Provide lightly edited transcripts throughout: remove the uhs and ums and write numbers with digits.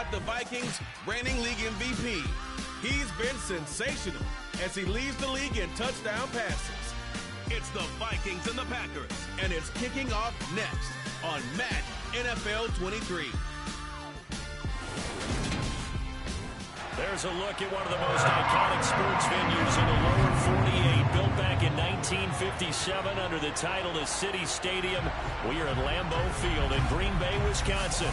got the Vikings reigning league MVP. He's been sensational as he leads the league in touchdown passes. It's the Vikings and the Packers, and it's kicking off next on Madden NFL 23. There's a look at one of the most iconic sports venues in the lower 48, built back in 1957 under the title of City Stadium. We are at Lambeau Field in Green Bay, Wisconsin.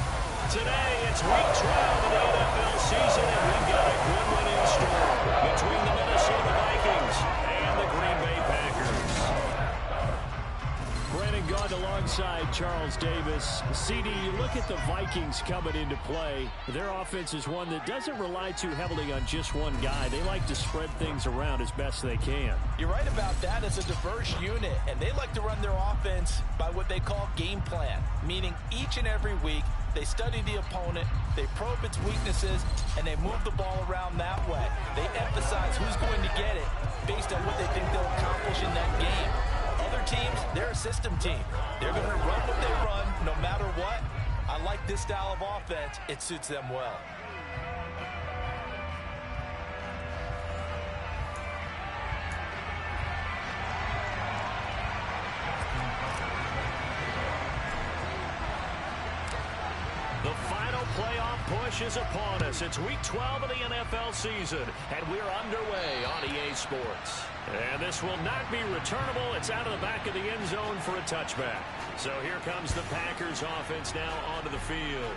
Today, it's week 12 of the NFL season, and we've got a good one in store between the Minnesota Vikings and the Green Bay Packers. Brandon Gaud alongside Charles Davis. CD, you look at the Vikings coming into play. Their offense is one that doesn't rely too heavily on just one guy. They like to spread things around as best they can. You're right about that. It's a diverse unit, and they like to run their offense by what they call game plan, meaning each and every week they study the opponent, they probe its weaknesses, and they move the ball around that way. They emphasize who's going to get it based on what they think they'll accomplish in that game. Other teams, they're a system team. They're going to run what they run no matter what. I like this style of offense. It suits them well. The final playoff push is upon us. It's week 12 of the NFL season, and we're underway on EA Sports. And this will not be returnable. It's out of the back of the end zone for a touchback. So here comes the Packers offense now onto the field.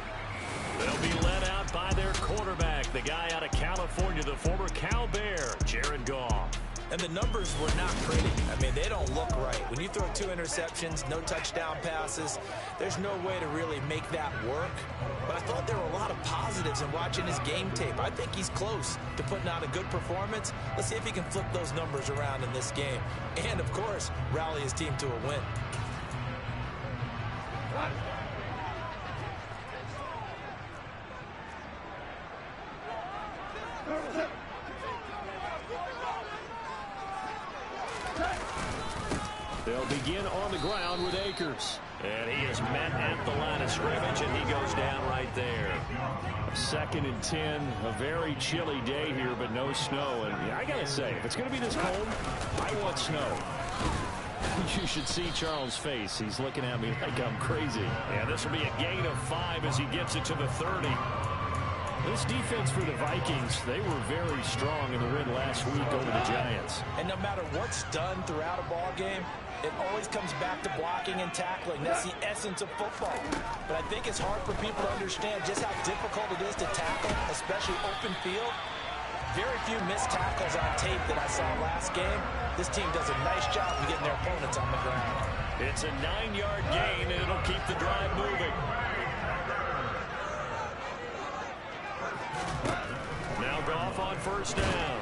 They'll be led out by their quarterback, the guy out of California, the former Cal Bear, Jared Goff. And the numbers were not pretty. I mean, they don't look right. When you throw 2 interceptions, no touchdown passes, there's no way to really make that work. But I thought there were a lot of positives in watching his game tape. I think he's close to putting out a good performance. Let's see if he can flip those numbers around in this game. And, of course, rally his team to a win. They'll begin on the ground with Akers. And he is met at the line of scrimmage, and he goes down right there. 2nd and 10, a very chilly day here, but no snow. And I got to say, if it's going to be this cold, I want snow. You should see Charles' face. He's looking at me like I'm crazy. And this will be a gain of 5 as he gets it to the 30. This defense for the Vikings, they were very strong in the win last week over the Giants. And no matter what's done throughout a ball game, it always comes back to blocking and tackling. That's the essence of football. But I think it's hard for people to understand just how difficult it is to tackle, especially open field. Very few missed tackles on tape that I saw last game. This team does a nice job of getting their opponents on the ground. It's a 9-yard gain, and it'll keep the drive moving. Now Goff on 1st down.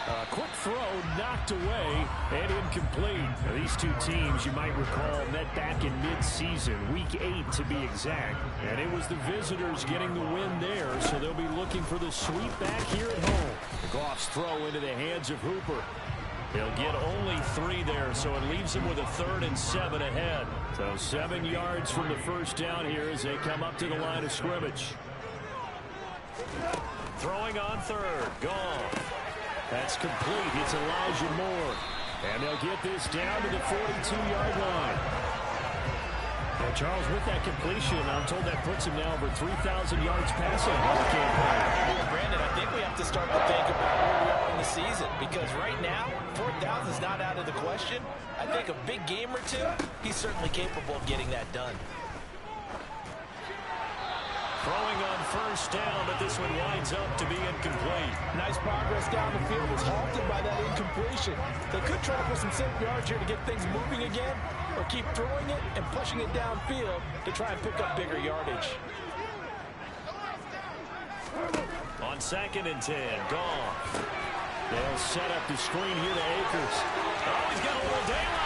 A quick throw knocked away and incomplete. Now, these two teams, you might recall, met back in mid-season, week 8 to be exact. And it was the visitors getting the win there, so they'll be looking for the sweep back here at home. Goff's throw into the hands of Hooper. He'll get only 3 there, so it leaves him with a 3rd and 7 ahead. So 7 yards from the 1st down here as they come up to the line of scrimmage. Throwing on 3rd, Goff. That's complete. It's Elijah Moore. And they'll get this down to the 42-yard line. Now, Charles, with that completion, I'm told that puts him now over 3,000 yards passing on the campaign. Brandon, I think we have to start to think about where we are in the season, because right now, 4,000 is not out of the question. I think a big game or 2, he's certainly capable of getting that done. Throwing on 1st down, but this one winds up to be incomplete. Nice progress down the field was halted by that incompletion. They could try for some simple yards here to get things moving again, or keep throwing it and pushing it downfield to try and pick up bigger yardage. On 2nd and 10, Goff. They'll set up the screen here to Akers. Oh, he's got a little daylight.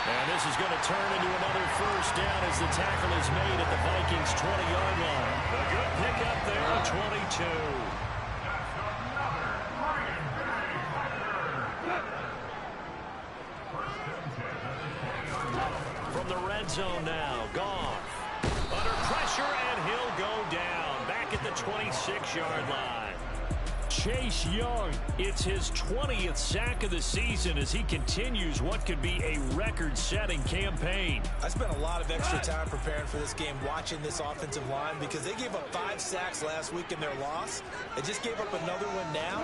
And this is going to turn into another 1st down as the tackle is made at the Vikings' 20-yard line. A good pickup there at 22. From the red zone now, Goff. Under pressure, and he'll go down. Back at the 20. 36-yard line. Chase Young, it's his 20th sack of the season as he continues what could be a record-setting campaign. I spent a lot of extra time preparing for this game, watching this offensive line, because they gave up 5 sacks last week in their loss. They just gave up another one now.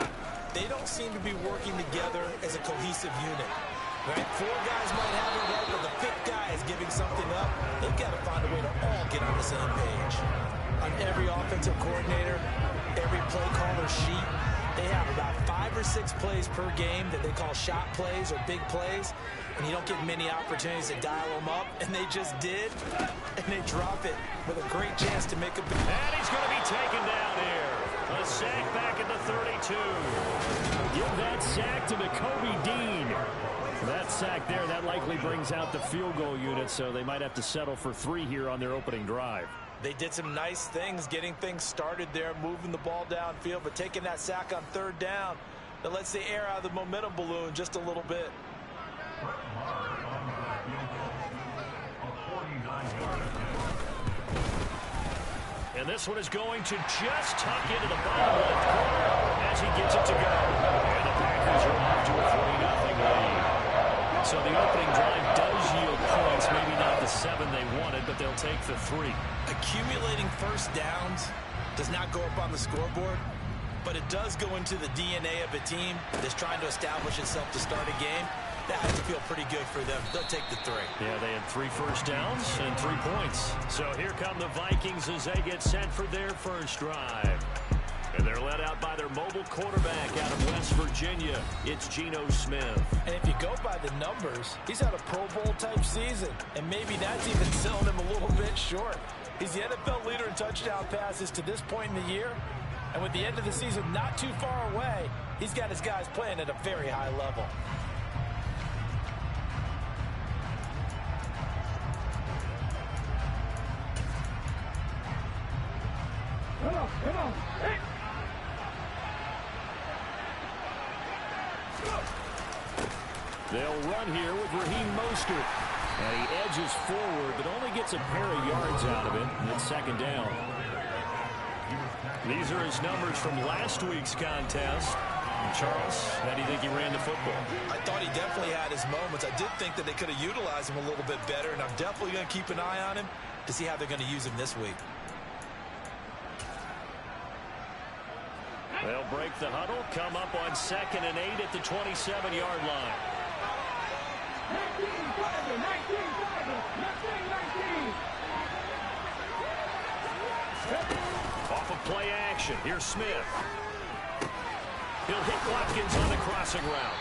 They don't seem to be working together as a cohesive unit. Right? 4 guys might have it right, but the 5th guy is giving something up. They've got to find a way to all get on the same page. On every offensive coordinator, every play caller sheet, they have about 5 or 6 plays per game that they call shot plays or big plays, and you don't get many opportunities to dial them up, and they just did, and they drop it with a great chance to make a big... And he's going to be taken down here. A sack back at the 32. Give that sack to Nakobe Dean. That sack there, that likely brings out the field goal unit, so they might have to settle for 3 here on their opening drive. They did some nice things getting things started there, moving the ball downfield, but taking that sack on 3rd down, that lets the air out of the momentum balloon just a little bit. And this one is going to just tuck into the bottom left corner as he gets it to go. And the Packers are off to a 40-0 lead. So the opening drive does yield points, maybe not the 7 they wanted, but they'll take the 3. Accumulating first downs does not go up on the scoreboard, but it does go into the DNA of a team that's trying to establish itself to start a game. That has to feel pretty good for them. They'll take the 3. Yeah, they had 3 first downs and 3 points. So here come the Vikings as they get set for their first drive. And they're led out by their mobile quarterback out of West Virginia. It's Geno Smith. And if you go by the numbers, he's had a Pro Bowl-type season. And maybe that's even selling him a little bit short. He's the NFL leader in touchdown passes to this point in the year. And with the end of the season not too far away, he's got his guys playing at a very high level. Come on. Hey. They'll run here with Raheem Mostert. And he edges forward, but only gets a pair of yards out of it. And it's 2nd down. These are his numbers from last week's contest. And Charles, how do you think he ran the football? I thought he definitely had his moments. I did think that they could have utilized him a little bit better, and I'm definitely going to keep an eye on him to see how they're going to use him this week. They'll break the huddle, come up on 2nd and 8 at the 27-yard line. 19, Off of play action, here's Smith. He'll hit Watkins on the crossing route.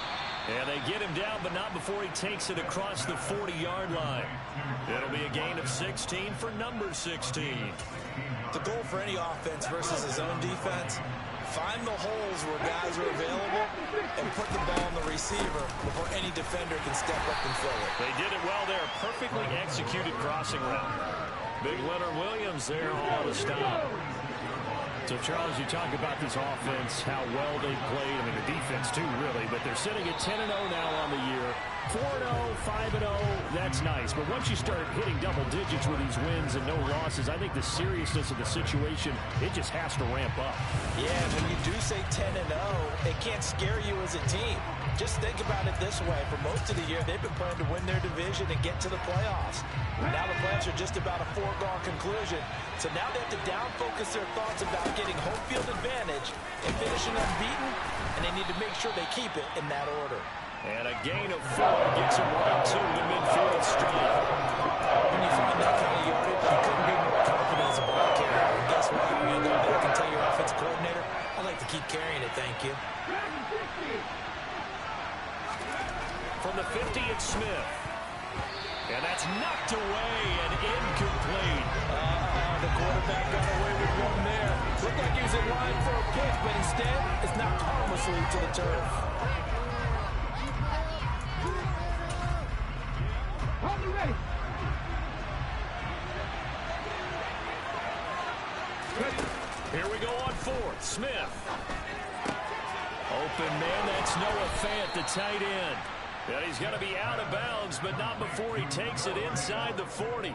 And they get him down, but not before he takes it across the 40-yard line. It'll be a gain of 16 for number 16. The goal for any offense versus his own defense, find the holes where guys are available and put the ball on the receiver before any defender can step up and fill it. They did it well there. Perfectly executed crossing route. Big Leonard Williams there all to stop. So, Charles, you talk about this offense, how well they played. I mean, the defense, too, really. But they're sitting at 10-0 now on the year. 4-0, 5-0, that's nice. But once you start hitting double digits with these wins and no losses, I think the seriousness of the situation, it just has to ramp up. Yeah, when you do say 10-0, it can't scare you as a team. Just think about it this way. For most of the year, they've been playing to win their division and get to the playoffs. Now the playoffs are just about a foregone conclusion. So now they have to down-focus their thoughts about getting home field advantage and finishing unbeaten, and they need to make sure they keep it in that order. And a gain of 4 gets him right to the midfield stripe. When you find that kind of yardage, you couldn't be more confident as a ball carrier. And guess what? You're going to go back and tell your offensive coordinator, I'd like to keep carrying it, thank you. From the 50, it's Smith. And that's knocked away and incomplete. The quarterback got away with one there. Looked like he was in line for a pick, but instead, it's knocked harmlessly to the turf. Here we go on 4th. Smith. Open man, that's Noah Fant, the tight end. And he's going to be out of bounds, but not before he takes it inside the 40.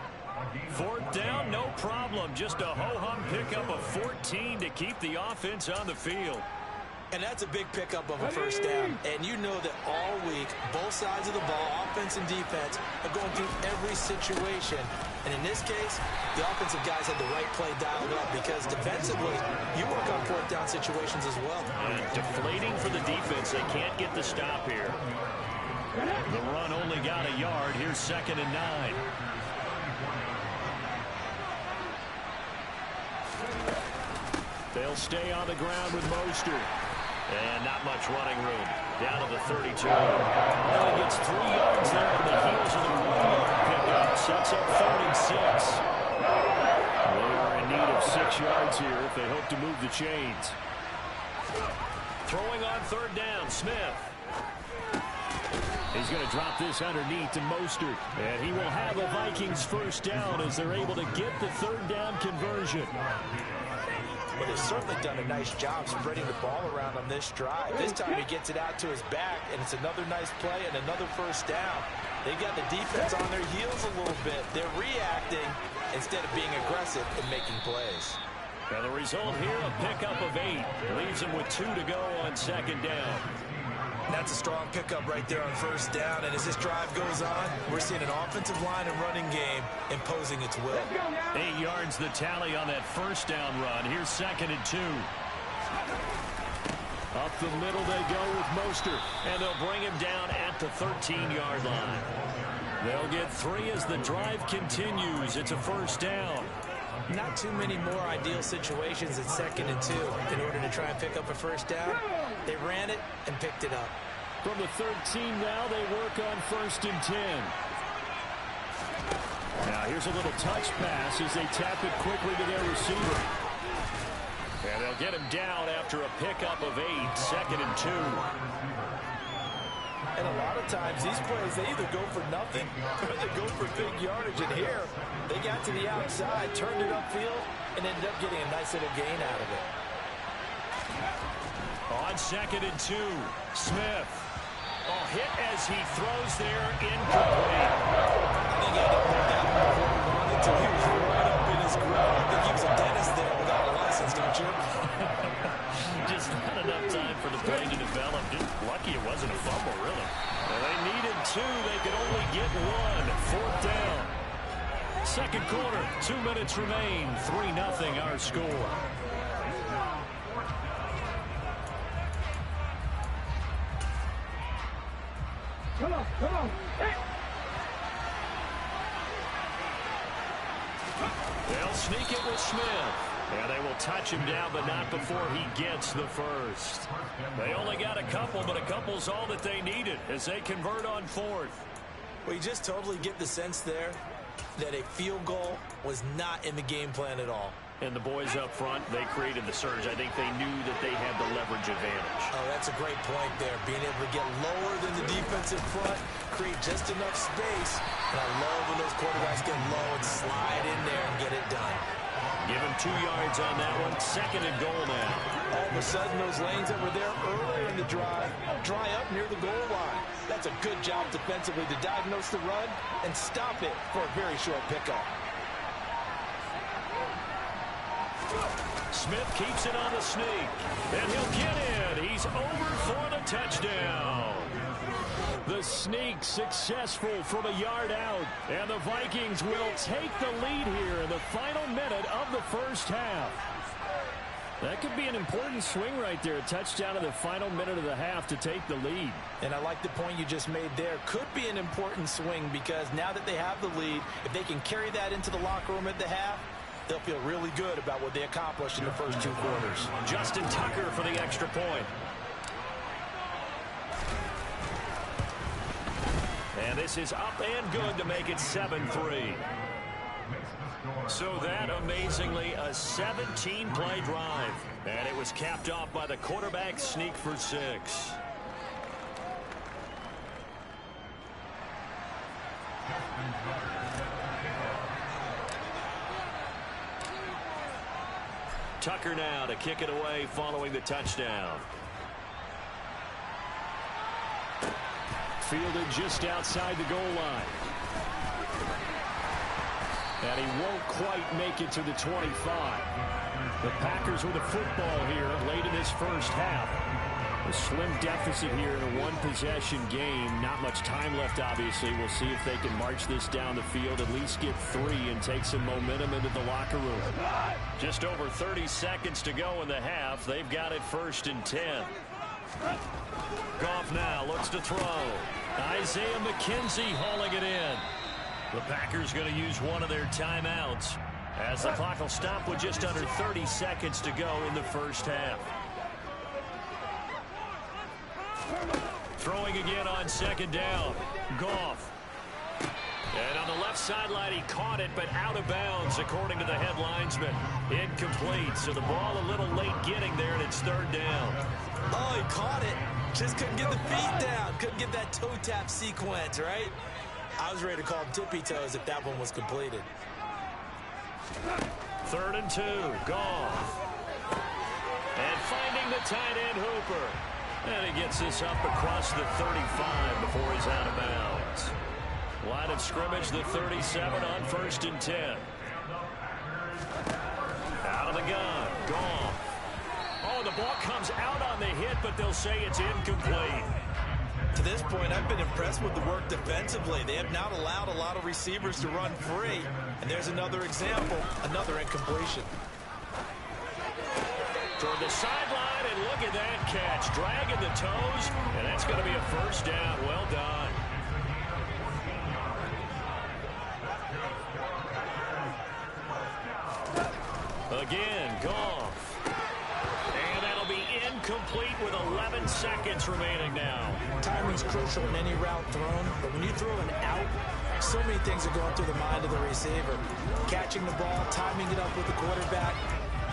Fourth down, no problem. Just a ho-hum pickup of 14 to keep the offense on the field. And that's a big pickup of a first down. And you know that all week, both sides of the ball, offense and defense, are going through every situation. And in this case, the offensive guys had the right play dialed up because defensively, you work on fourth down situations as well. And deflating for the defense. They can't get the stop here. The run only got a yard. Here's 2nd and 9. They'll stay on the ground with Mostert. And not much running room. Down to the 32. Well, he gets 3 yards there on the heels of the 1-yard pickup. Sets up 3rd and 6. They are in need of 6 yards here if they hope to move the chains. Throwing on 3rd down, Smith. He's going to drop this underneath to Mostert. And he will have a Vikings first down as they're able to get the 3rd down conversion. But they've certainly done a nice job spreading the ball around on this drive. This time he gets it out to his back, and it's another nice play and another first down. They got the defense on their heels a little bit. They're reacting instead of being aggressive and making plays. And the result here, a pickup of 8. Leaves him with 2 to go on 2nd down. That's a strong pickup right there on first down. And as this drive goes on, we're seeing an offensive line and running game imposing its will. 8 yards the tally on that first down run. Here's 2nd and 2. Up the middle they go with Mostert. And they'll bring him down at the 13-yard line. They'll get 3 as the drive continues. It's a first down. Not too many more ideal situations at 2nd and 2 in order to try and pick up a first down. They ran it and picked it up. From the 13 now, they work on 1st and 10. Now here's a little touch pass as they tap it quickly to their receiver. And they'll get him down after a pickup of 8, 2nd and 2. And a lot of times, these plays, they either go for nothing or they go for big yardage. And here, they got to the outside, turned it upfield, and ended up getting a nice little gain out of it. On 2nd and 2, Smith. Oh, hit as he throws there, incomplete. I think he had to pull that one before he wanted to. He was right up in his grill. I think he was a dentist there without a license, don't you? Just not enough time for the play to develop. Just lucky it wasn't a fumble, really. Well, they needed 2. They could only get 1. 4th down. Second quarter, 2 minutes remain. 3-0 our score. Come on. Hey. They'll sneak it with Smith. And they will touch him down, but not before he gets the first. They only got a couple, but a couple's all that they needed as they convert on 4th. Well, you just totally get the sense there that a field goal was not in the game plan at all. And the boys up front, they created the surge. I think they knew that they had the leverage advantage. Oh, that's a great point there. Being able to get lower than the defensive front, create just enough space. And I love when those quarterbacks get low and slide in there and get it done. Give him 2 yards on that one. 2nd and goal now. All of a sudden, those lanes that were there earlier in the drive dry up near the goal line. That's a good job defensively to diagnose the run and stop it for a very short pickup. Smith keeps it on the sneak. And he'll get in. He's over for the touchdown. The sneak successful from a yard out. And the Vikings will take the lead here in the final minute of the first half. That could be an important swing right there. A touchdown in the final minute of the half to take the lead. And I like the point you just made there. Could be an important swing because now that they have the lead, if they can carry that into the locker room at the half, they'll feel really good about what they accomplished in the first 2 quarters. Justin Tucker for the extra point. And this is up and good to make it 7-3. So that, amazingly, a 17-play drive. And it was capped off by the quarterback sneak for 6. Tucker now to kick it away following the touchdown. Fielded just outside the goal line. And he won't quite make it to the 25. The Packers with a football here late in this first half. A slim deficit here in a one-possession game. Not much time left, obviously. We'll see if they can march this down the field, at least get 3, and take some momentum into the locker room. Just over 30 seconds to go in the half. They've got it 1st and 10. Goff now looks to throw. Isaiah McKenzie hauling it in. The Packers going to use one of their timeouts as the clock will stop with just under 30 seconds to go in the first half. Throwing again on 2nd down. Goff. And on the left sideline, he caught it, but out of bounds, according to the head linesman. Incomplete, so the ball a little late getting there, and it's 3rd down. Oh, he caught it. Just couldn't get the feet down. Couldn't get that toe tap sequence, right? I was ready to call him tippy toes if that one was completed. 3rd and 2. Goff. And finding the tight end Hooper. And he gets this up across the 35 before he's out of bounds. Line of scrimmage, the 37 on 1st and 10. Out of the gun. Goff. Oh, the ball comes out on the hit, but they'll say it's incomplete. To this point, I've been impressed with the work defensively. They have not allowed a lot of receivers to run free. And there's another example, another incompletion. Toward the sideline, and look at that catch. Dragging the toes, and that's going to be a 1st down. Well done. Again, Goff. And that'll be incomplete with 11 seconds remaining now. Timing's crucial in any route thrown, but when you throw an out, so many things are going through the mind of the receiver. Catching the ball, timing it up with the quarterback.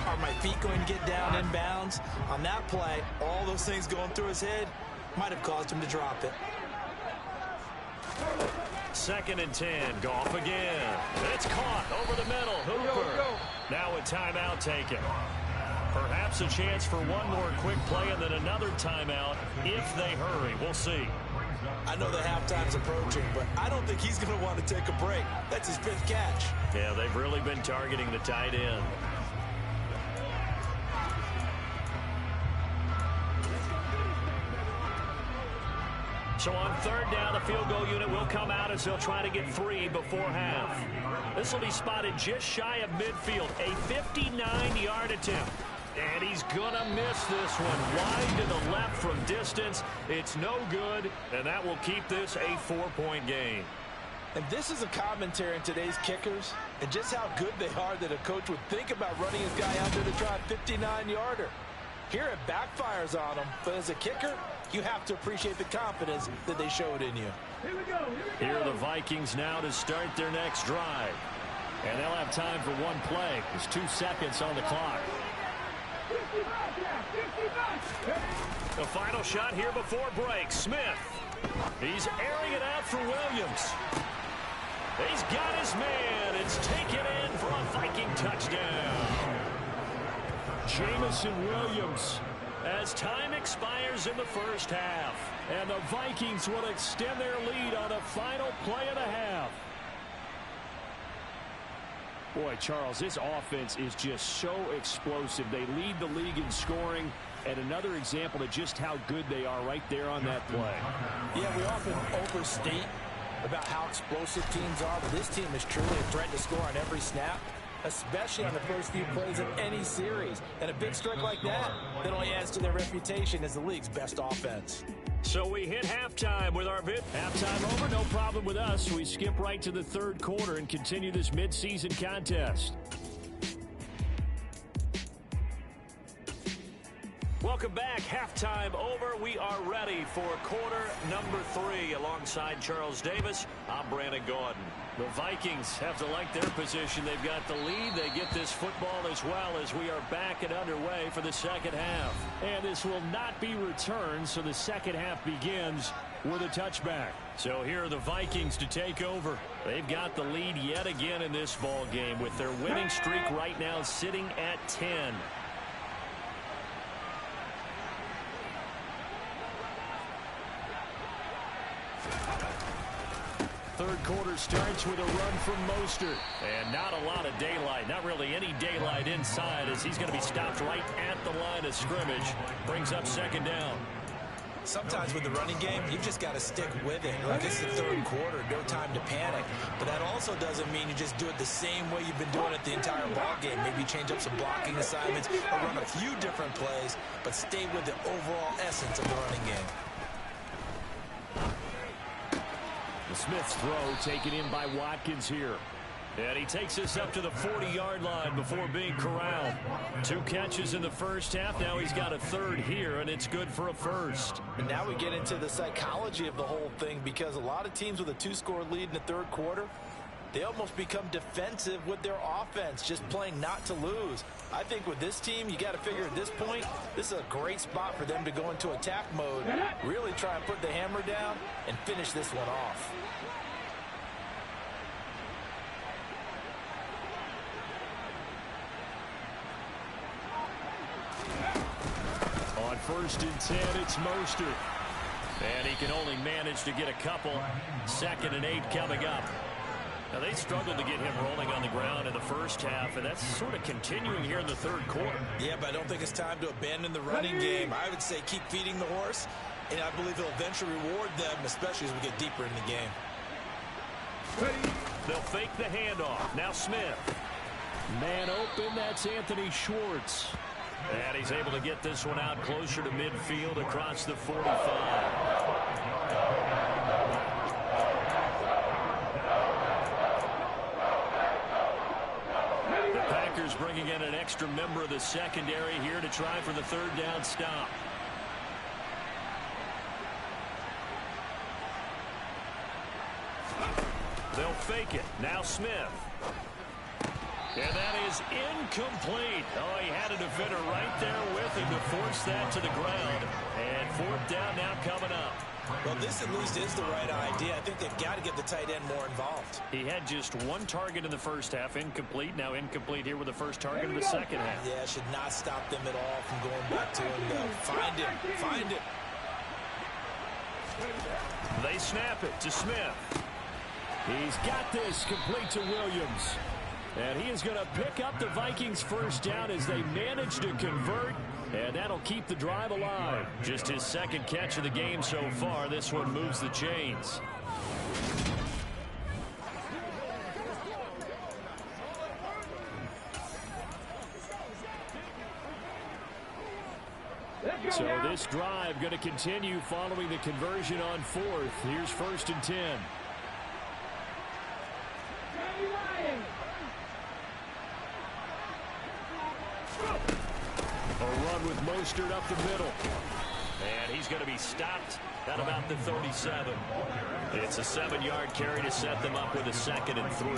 Are my feet going to get down in bounds? On that play, all those things going through his head might have caused him to drop it. 2nd and 10. Goff again. It's caught over the middle. Hooper. Now a timeout taken. Perhaps a chance for one more quick play and then another timeout if they hurry. We'll see. I know the halftime's approaching, but I don't think he's going to want to take a break. That's his 5th catch. Yeah, they've really been targeting the tight end. So on 3rd down, the field goal unit will come out as they'll try to get 3 before half. This will be spotted just shy of midfield. A 59-yard attempt. And he's going to miss this one. Wide to the left from distance. It's no good, and that will keep this a 4-point game. And this is a commentary on today's kickers and just how good they are that a coach would think about running his guy out there to try a 59-yarder. Here it backfires on him, but as a kicker, you have to appreciate the confidence that they showed in you. Here are the Vikings now to start their next drive. And they'll have time for one play. There's 2 seconds on the clock. The final shot here before break. Smith. He's airing it out for Williams. He's got his man. It's taken in for a Viking touchdown. Jamison Williams, as time expires in the first half. And the Vikings will extend their lead on the final play of the half. Boy, Charles, this offense is just so explosive. They lead the league in scoring, and another example of just how good they are right there on that play. Yeah, we often overstate about how explosive teams are, but this team is truly a threat to score on every snap, especially on the first few plays of any series. And a big strike like that only adds to their reputation as the league's best offense. So we hit halftime with our halftime over, no problem with us. We skip right to the 3rd quarter and continue this midseason contest. Welcome back. Halftime over. We are ready for quarter number 3. Alongside Charles Davis, I'm Brandon Gaudin. The Vikings have to like their position. They've got the lead. They get this football as well as we are back and underway for the second half. And this will not be returned, so the second half begins with a touchback. So here are the Vikings to take over. They've got the lead yet again in this ball game with their winning streak right now sitting at 10. third quarter starts with a run from Mostert. And not a lot of daylight, not really any daylight inside, as he's going to be stopped right at the line of scrimmage. Brings up second down. Sometimes with the running game, you've just got to stick with it. Look, it's the third quarter, no time to panic. But that also doesn't mean you just do it the same way you've been doing it the entire ball game. Maybe change up some blocking assignments or run a few different plays, but stay with the overall essence of the running game. The Smith's throw taken in by Watkins here. And he takes us up to the 40-yard line before being corralled. 2 catches in the first half. Now he's got a third here, and it's good for a first. And now we get into the psychology of the whole thing, because a lot of teams with a 2-score lead in the third quarter, they almost become defensive with their offense, just playing not to lose. I think with this team, you got to figure at this point, this is a great spot for them to go into attack mode, really try and put the hammer down and finish this one off. On 1st and 10, it's Mostert. And he can only manage to get a couple. 2nd and 8 coming up. Now, they struggled to get him rolling on the ground in the first half, and that's sort of continuing here in the third quarter. Yeah, but I don't think it's time to abandon the running game. I would say keep feeding the horse, and I believe he'll eventually reward them, especially as we get deeper in the game. They'll fake the handoff. Now Smith. Man open, that's Anthony Schwartz. And he's able to get this one out closer to midfield across the 45. The Packers bringing in an extra member of the secondary here to try for the third down stop. They'll fake it. Now Smith. And that is incomplete. Oh, he had a defender right there with him to force that to the ground. And 4th down now coming up. Well, this at least is the right idea. I think they've got to get the tight end more involved. He had just 1 target in the first half, incomplete. Now incomplete here with the first target in the second half. Yeah, should not stop them at all from going back to him, though. Find him. Find him. They snap it to Smith. He's got this complete to Williams. And he is going to pick up the Vikings' first down as they manage to convert. And that'll keep the drive alive. Just his 2nd catch of the game so far. This one moves the chains. So this drive going to continue following the conversion on 4th. Here's 1st and 10. A run with Mostert up the middle. And he's going to be stopped at about the 37. It's a 7-yard carry to set them up with a 2nd and 3.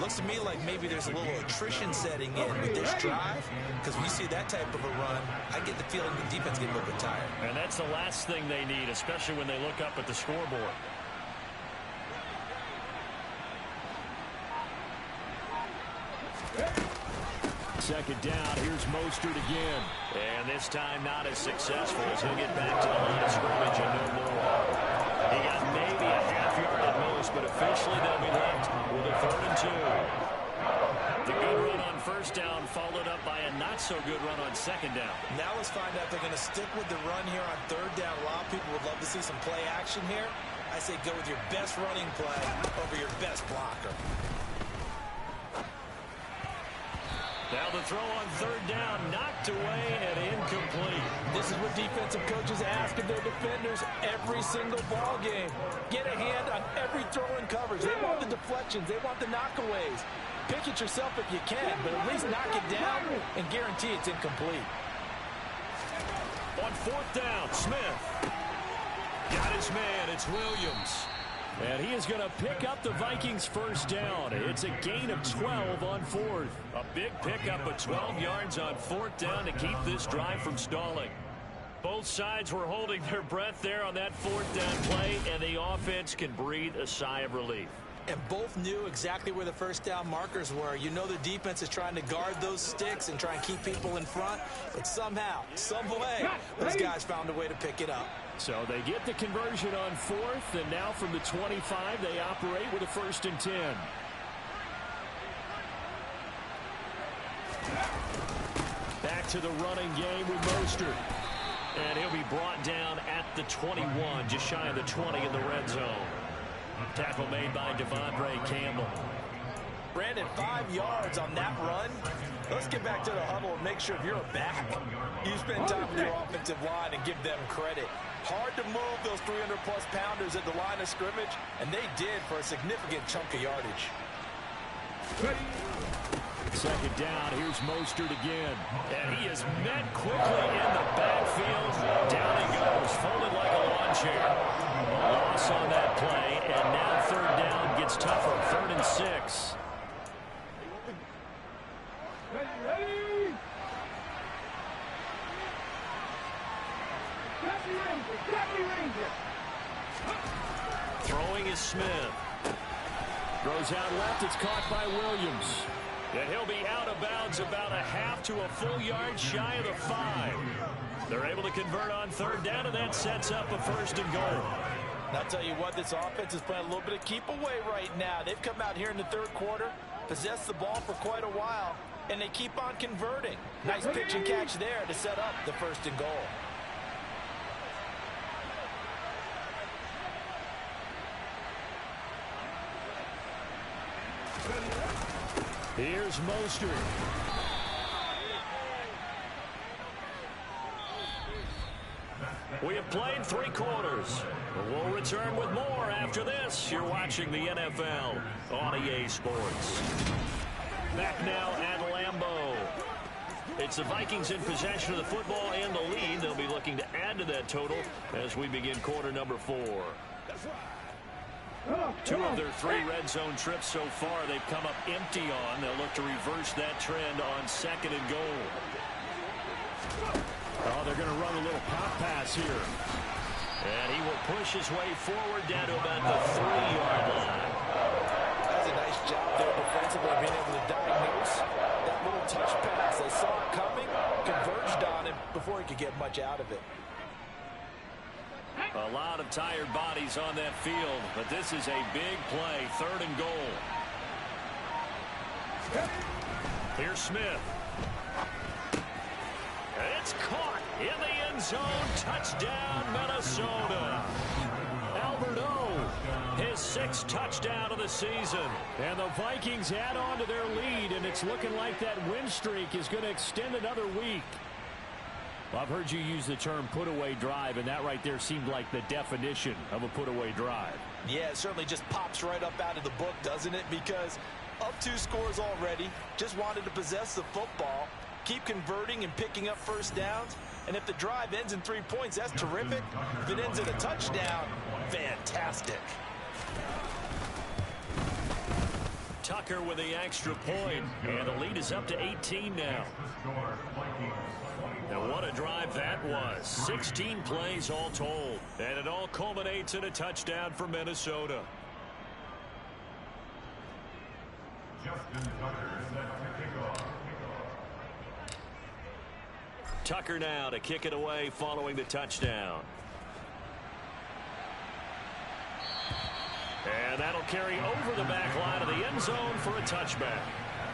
Looks to me like maybe there's a little attrition setting in with this drive, because when you see that type of a run, I get the feeling the defense getting a little bit tired. And that's the last thing they need, especially when they look up at the scoreboard. Second down, here's Mostert again. And this time not as successful as he'll get back to the line of scrimmage and no more. He got maybe a half-yard at most, but officially they'll be left with a 3rd and 2. The good run on 1st down followed up by a not-so-good run on 2nd down. Now let's find out if they're going to stick with the run here on 3rd down. A lot of people would love to see some play action here. I say go with your best running play over your best blocker. Now the throw on 3rd down, knocked away and incomplete. This is what defensive coaches ask of their defenders every single ball game. Get a hand on every throw in coverage. They want the deflections. They want the knockaways. Pick it yourself if you can, but at least knock it down and guarantee it's incomplete. On 4th down, Smith. Got his man. It's Williams. And he is going to pick up the Vikings' first down. It's a gain of 12 on 4th. A big pickup of 12 yards on 4th down to keep this drive from stalling. Both sides were holding their breath there on that 4th down play, and the offense can breathe a sigh of relief. And both knew exactly where the first down markers were. You know the defense is trying to guard those sticks and try and keep people in front. But somehow, some way, those guys found a way to pick it up. So they get the conversion on 4th, and now from the 25, they operate with a 1st and 10. Back to the running game with Mostert. And he'll be brought down at the 21, just shy of the 20 in the red zone. Tackle made by Devondre Campbell. Brandon, 5 yards on that run. Let's get back to the huddle and make sure if you're a back, you spend time with your offensive line and give them credit. Hard to move those 300-plus pounders at the line of scrimmage, and they did for a significant chunk of yardage. Second down, here's Mostert again. And he is met quickly in the backfield. Down he goes, folded like a lawn chair. Loss on that play, and now 3rd down gets tougher, 3rd and 6. Throwing is Smith. Throws out left, it's caught by Williams. And he'll be out of bounds about a half to a full yard shy of the 5. They're able to convert on 3rd down, and that sets up a 1st and goal. And I'll tell you what, this offense is playing a little bit of keep away right now. They've come out here in the 3rd quarter, possessed the ball for quite a while, and they keep on converting. Nice pitch and catch there to set up the 1st and goal. Here's Mostert. We have played 3 quarters. We'll return with more after this. You're watching the NFL on EA Sports. Back now at Lambeau. It's the Vikings in possession of the football and the lead. They'll be looking to add to that total as we begin quarter number 4. 2 of their 3 red zone trips so far they've come up empty on. They'll look to reverse that trend on 2nd and goal. Oh, they're going to run a little pop pass here. And he will push his way forward down to about the 3-yard line. That's a nice job there defensively, being able to diagnose that little touch pass. They saw it coming, converged on him before he could get much out of it. A lot of tired bodies on that field, but this is a big play, 3rd and goal. Here's Smith. It's caught in the end zone. Touchdown, Minnesota. Albert O, his 6th touchdown of the season. And the Vikings add on to their lead, and it's looking like that win streak is going to extend another week. Well, I've heard you use the term put-away drive, and that right there seemed like the definition of a put-away drive. Yeah, it certainly just pops right up out of the book, doesn't it? Because up 2 scores already, just wanted to possess the football, keep converting and picking up 1st downs. And if the drive ends in 3 points, that's terrific. If it ends in a touchdown, fantastic. Tucker with the extra point, and the lead is up to 18 now. And what a drive that was. 16 plays all told. And it all culminates in a touchdown for Minnesota. Tucker now to kick it away following the touchdown. And that'll carry over the back line of the end zone for a touchback.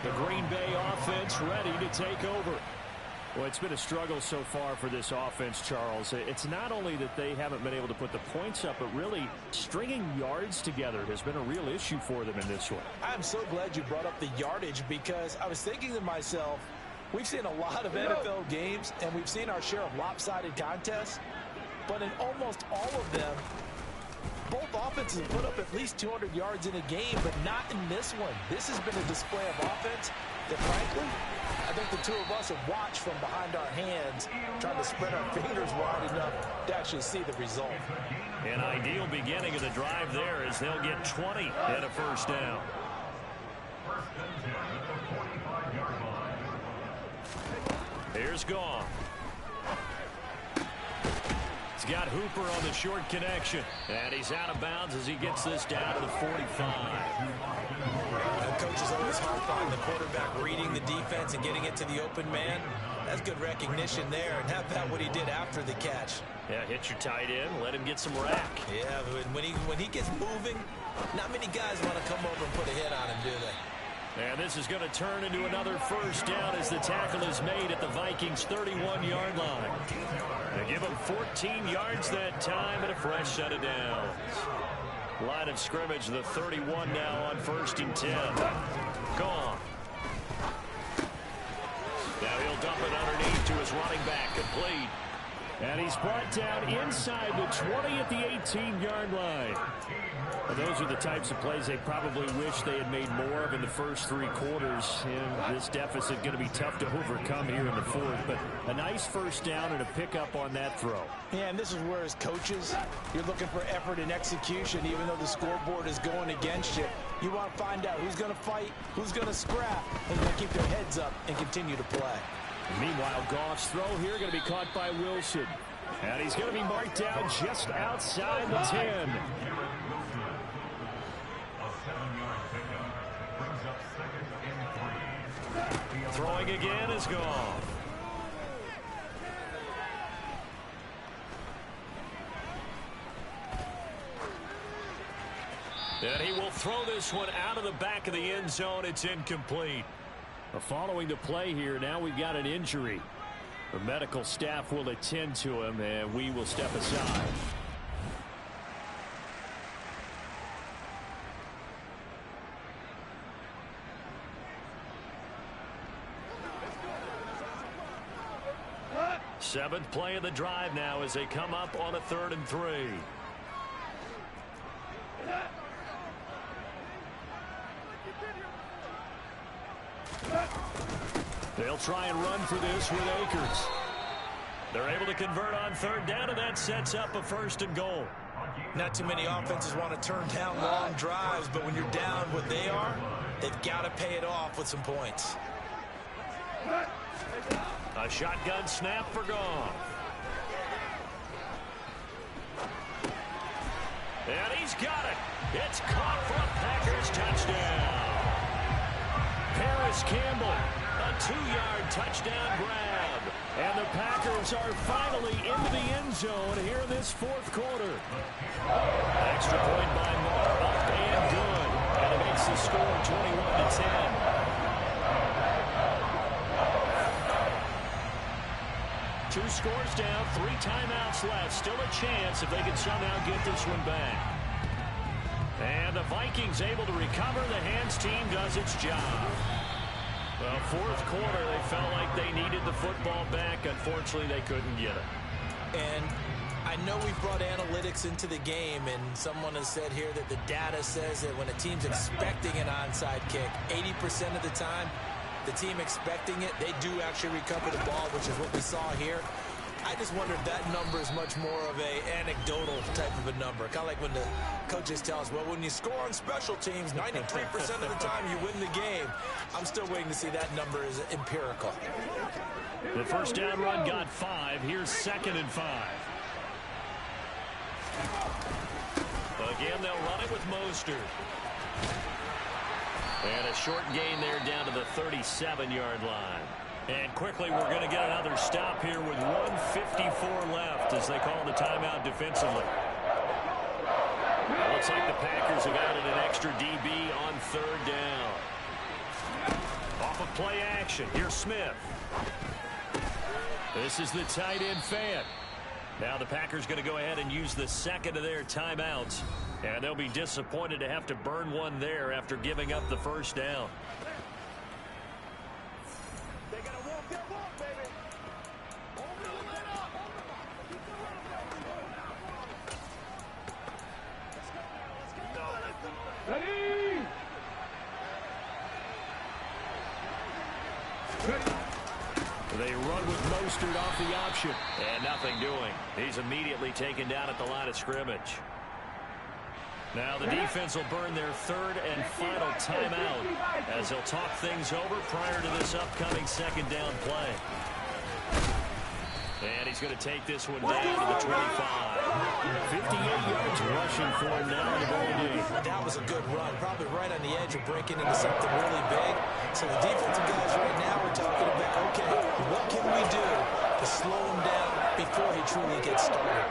The Green Bay offense ready to take over. Well, it's been a struggle so far for this offense, Charles. It's not only that they haven't been able to put the points up, but really stringing yards together has been a real issue for them in this one. I'm so glad you brought up the yardage, because I was thinking to myself, we've seen a lot of NFL games, and we've seen our share of lopsided contests, but in almost all of them, both offenses have put up at least 200 yards in a game, but not in this one. This has been a display of offense that, frankly, I think the 2 of us have watched from behind our hands, trying to spread our fingers wide enough to actually see the result. An ideal beginning of the drive there as they'll get 20 and a 1st down. Here's Goff. He's got Hooper on the short connection. And he's out of bounds as he gets this down to the 45. The coaches always harp on the quarterback reading the defense and getting it to the open man. That's good recognition there. And how about what he did after the catch? Yeah, hit your tight end, let him get some rack. Yeah, when he gets moving, not many guys want to come over and put a hit on him, do they? And this is going to turn into another first down as the tackle is made at the Vikings' 31-yard line. They give them 14 yards that time and a fresh set of downs. Line of scrimmage, the 31 now on 1st and 10. Gone. Now he'll dump it underneath to his running back, complete. And he's brought down inside the 20 at the 18-yard line. Well, those are the types of plays they probably wish they had made more of in the first 3 quarters. And this deficit going to be tough to overcome here in the 4th. But a nice first down and a pickup on that throw. Yeah, and this is where, as coaches, you're looking for effort and execution. Even though the scoreboard is going against you, you want to find out who's going to fight, who's going to scrap, and going to keep their heads up and continue to play. Meanwhile, Goff's throw here going to be caught by Wilson. And he's going to be marked down just outside the 10. Throwing again is Goff. And he will throw this one out of the back of the end zone. It's incomplete. Following the play here, now we've got an injury. The medical staff will attend to him, and we will step aside. Seventh play of the drive now as they come up on a 3rd and 3. They'll try and run for this with Akers. They're able to convert on 3rd down, and that sets up a 1st and goal. Not too many offenses want to turn down long drives, but when you're down what they are, they've got to pay it off with some points. A shotgun snap for Goff. And he's got it. It's caught for a Packers touchdown. Paris Campbell, a 2-yard touchdown grab. And the Packers are finally into the end zone here in this 4th quarter. Extra point by Moore, up and good. And it makes the score 21-10. 2 scores down, 3 timeouts left. Still a chance if they can somehow get this one back. And the Vikings able to recover. The hands team does its job. Well, 4th quarter, they felt like they needed the football back. Unfortunately, they couldn't get it. And I know we brought analytics into the game, and someone has said here that the data says that when a team's expecting an onside kick, 80% of the time, the team expecting it, they do actually recover the ball, which is what we saw here. I just wonder if that number is much more of a anecdotal type of a number. Kind of like when the coaches tell us, well, when you score on special teams, 93% of the time you win the game. I'm still waiting to see that number is empirical. The first down run got 5. Here's 2nd and 5. Again, they'll run it with Mostert. And a short gain there down to the 37-yard line. And quickly, we're going to get another stop here with 1:54 left as they call the timeout defensively. Looks like the Packers have added an extra DB on 3rd down. Off of play action, here's Smith. This is the tight end Fant. Now the Packers going to go ahead and use the 2nd of their timeouts. And they'll be disappointed to have to burn one there after giving up the first down. They run with Mostert off the option. And nothing doing. He's immediately taken down at the line of scrimmage. Now the defense will burn their 3rd and final timeout as they'll talk things over prior to this upcoming 2nd down play. And he's going to take this one down to the 25. 58 yards rushing for him now in the ball game. That was a good run, probably right on the edge of breaking into something really big. So the defensive guys right now are talking about, okay, what can we do to slow him down before he truly gets started?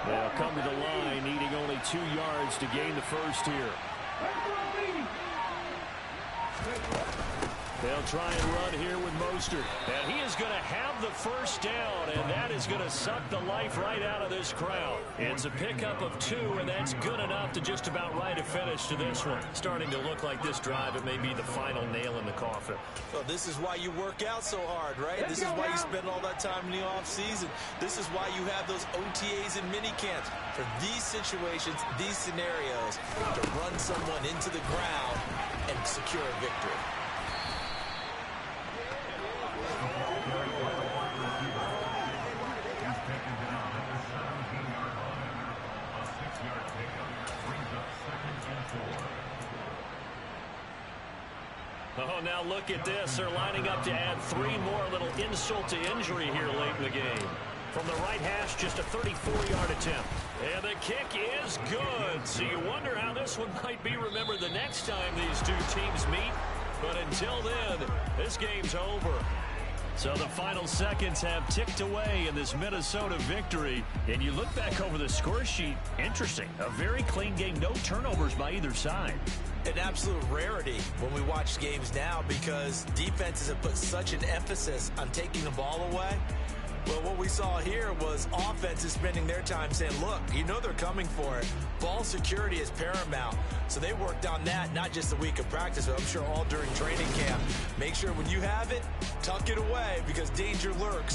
They'll come to the line, needing only 2 yards to gain the first here. They'll try and run here with Mostert. And he is going to have the first down, and that is going to suck the life right out of this crowd. It's a pickup of 2, and that's good enough to just about write a finish to this one. Starting to look like this drive, it may be the final nail in the coffin. Well, this is why you work out so hard, right? This is why you spend all that time in the offseason. This is why you have those OTAs and mini camps. For these situations, these scenarios, to run someone into the ground and secure a victory. Oh, now look at this. They're lining up to add 3 more. A little insult to injury here late in the game. From the right hash, just a 34-yard attempt. And the kick is good. So you wonder how this one might be remembered the next time these two teams meet. But until then, this game's over. So the final seconds have ticked away in this Minnesota victory. And you look back over the score sheet, interesting. A very clean game, no turnovers by either side. An absolute rarity when we watch games now because defenses have put such an emphasis on taking the ball away. Well, what we saw here was offenses spending their time saying, look, you know they're coming for it. Ball security is paramount. So they worked on that, not just a week of practice, but I'm sure all during training camp. Make sure when you have it, tuck it away because danger lurks.